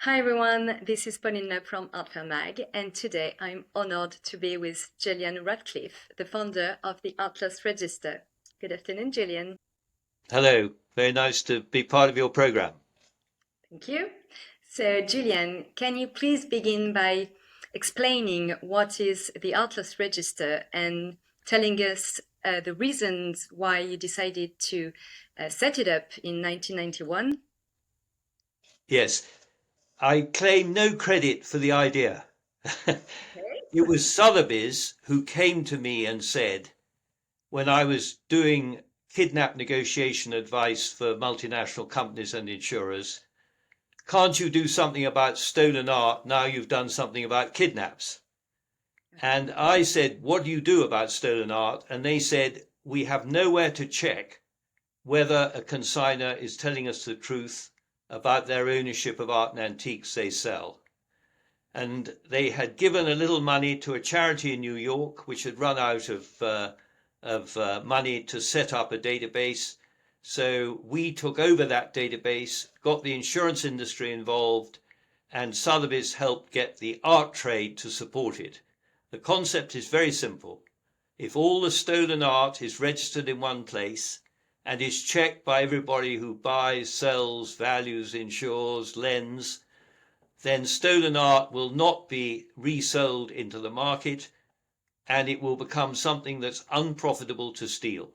Hi everyone, this is Pauline Loeb from Alpha Mag, and today I'm honored to be with Julian Radcliffe, the founder of the Atlas Register. Good afternoon, Julian. Hello, very nice to be part of your program. Thank you. So, Julian, can you please begin by explaining what is the Atlas Register and telling us the reasons why you decided to set it up in 1991? Yes, I claim no credit for the idea. Okay. It was Sotheby's who came to me and said, when I was doing kidnap negotiation advice for multinational companies and insurers, can't you do something about stolen art now you've done something about kidnaps? And I said, what do you do about stolen art? And they said, we have nowhere to check whether a consignor is telling us the truth about their ownership of art and antiques they sell. And they had given a little money to a charity in New York, which had run out of money to set up a database. So we took over that database, got the insurance industry involved, and Sotheby's helped get the art trade to support it. The concept is very simple. If all the stolen art is registered in one place and is checked by everybody who buys, sells, values, insures, lends, then stolen art will not be resold into the market and it will become something that's unprofitable to steal.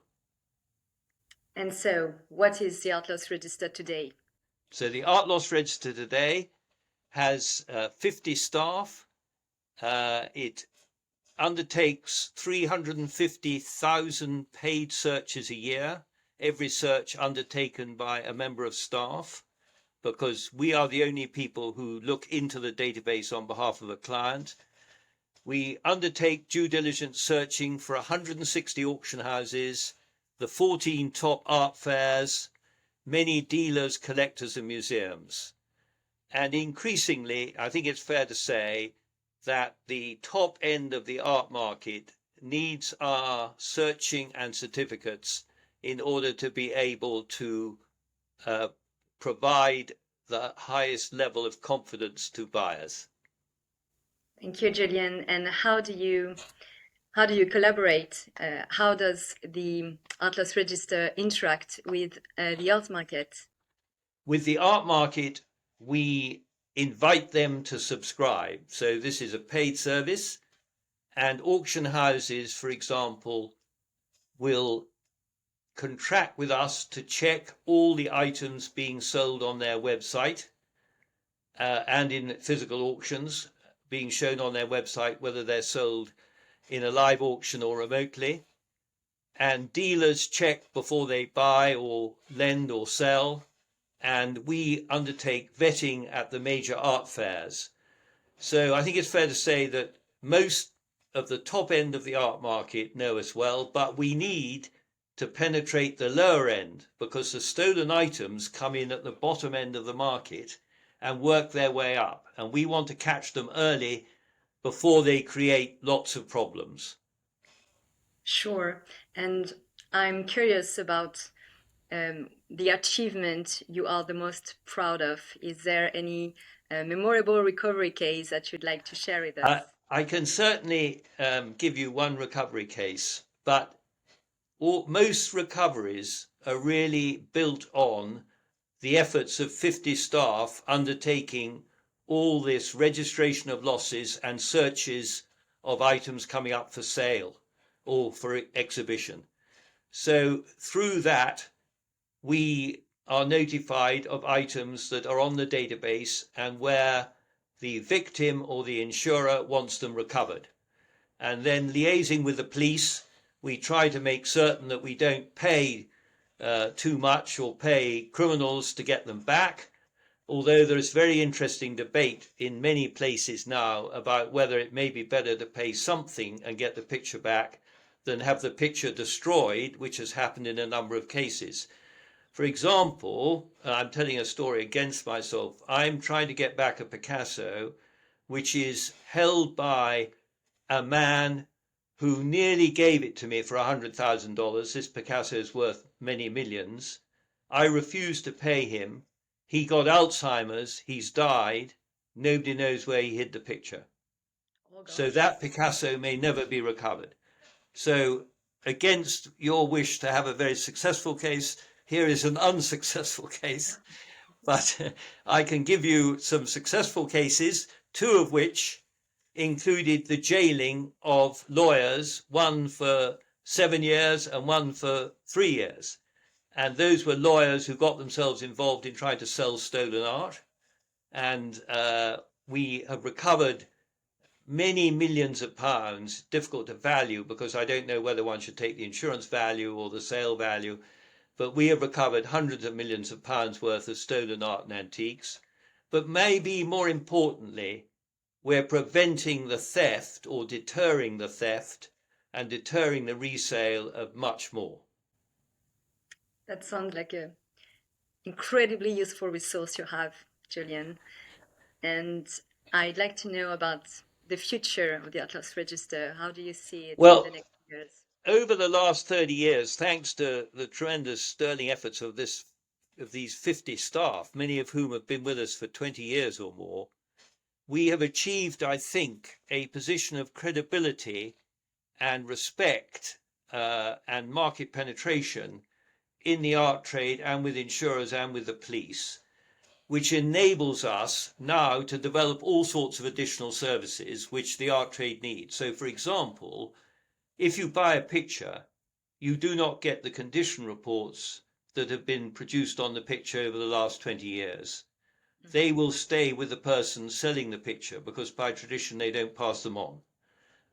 And so, what is the Atlas Register today? So the Art Loss Register today has 50 staff. It undertakes 350,000 paid searches a year, every search undertaken by a member of staff, because we are the only people who look into the database on behalf of a client. We undertake due diligence searching for 160 auction houses, the 14 top art fairs, many dealers, collectors and museums. And increasingly, I think it's fair to say that the top end of the art market needs our searching and certificates in order to be able to provide the highest level of confidence to buyers. Thank you, Julian. And how do you collaborate? How does the Atlas Register interact with the art market? With the art market, we invite them to subscribe. So this is a paid service, and auction houses, for example, will contract with us to check all the items being sold on their website and in physical auctions being shown on their website, whether they're sold in a live auction or remotely. And dealers check before they buy or lend or sell. And we undertake vetting at the major art fairs. So I think it's fair to say that most of the top end of the art market know us well, but we need to penetrate the lower end because the stolen items come in at the bottom end of the market and work their way up. And we want to catch them early before they create lots of problems. Sure. And I'm curious about the achievement you are the most proud of. Is there any memorable recovery case that you'd like to share with us? I can certainly give you one recovery case, but most recoveries are really built on the efforts of 50 staff undertaking all this registration of losses and searches of items coming up for sale or for exhibition. So through that, we are notified of items that are on the database and where the victim or the insurer wants them recovered. And then liaising with the police, we try to make certain that we don't pay too much or pay criminals to get them back. Although there is very interesting debate in many places now about whether it may be better to pay something and get the picture back than have the picture destroyed, which has happened in a number of cases. For example, I'm telling a story against myself. I'm trying to get back a Picasso, which is held by a man who nearly gave it to me for $100,000. This Picasso is worth many millions. I refused to pay him. He got Alzheimer's, he's died, nobody knows where he hid the picture. Oh So gosh. that Picasso may never be recovered. So against your wish to have a very successful case, here is an unsuccessful case. But I can give you some successful cases, two of which included the jailing of lawyers, one for 7 years and one for 3 years. And those were lawyers who got themselves involved in trying to sell stolen art. And we have recovered many millions of pounds, difficult to value because I don't know whether one should take the insurance value or the sale value, but we have recovered hundreds of millions of pounds worth of stolen art and antiques. But maybe more importantly, we're preventing the theft or deterring the theft and deterring the resale of much more. That sounds like an incredibly useful resource you have, Julian. And I'd like to know about the future of the Atlas Register. How do you see it in the next years? Over the last 30 years, thanks to the tremendous sterling efforts of these 50 staff, many of whom have been with us for 20 years or more, we have achieved, I think, a position of credibility and respect and market penetration in the art trade and with insurers and with the police, which enables us now to develop all sorts of additional services which the art trade needs. So, for example, if you buy a picture, you do not get the condition reports that have been produced on the picture over the last 20 years. They will stay with the person selling the picture because by tradition they don't pass them on.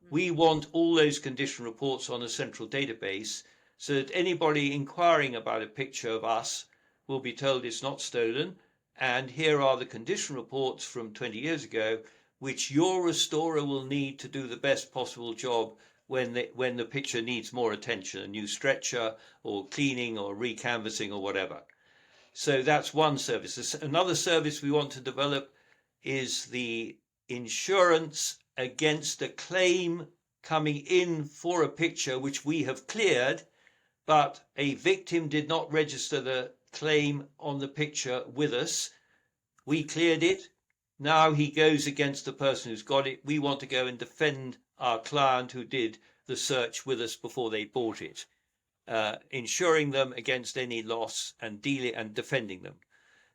We want all those condition reports on a central database so that anybody inquiring about a picture of us will be told it's not stolen, and here are the condition reports from 20 years ago which your restorer will need to do the best possible job when the picture needs more attention, a new stretcher or cleaning or recanvassing or whatever. So that's one service. Another service we want to develop is the insurance against a claim coming in for a picture which we have cleared, but a victim did not register the claim on the picture with us. We cleared it. Now he goes against the person who's got it. We want to go and defend our client who did the search with us before they bought it, insuring them against any loss and defending them.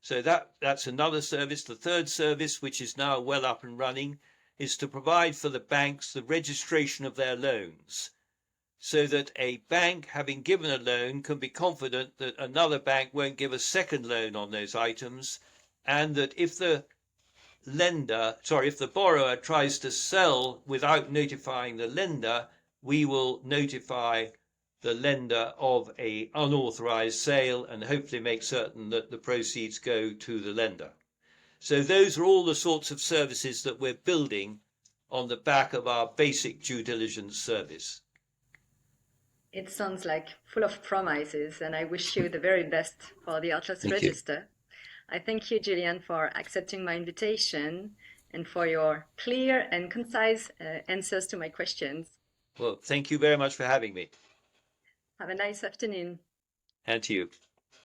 So that's another service. The third service, which is now well up and running, is to provide for the banks the registration of their loans, so that a bank, having given a loan, can be confident that another bank won't give a second loan on those items, and that if the borrower tries to sell without notifying the lender, we will notify the lender of an unauthorized sale and hopefully make certain that the proceeds go to the lender. So those are all the sorts of services that we're building on the back of our basic due diligence service. It sounds like full of promises, and I wish you the very best for the Atlas Register. I thank you, Julian, for accepting my invitation and for your clear and concise answers to my questions. Well, thank you very much for having me. Have a nice afternoon. And to you.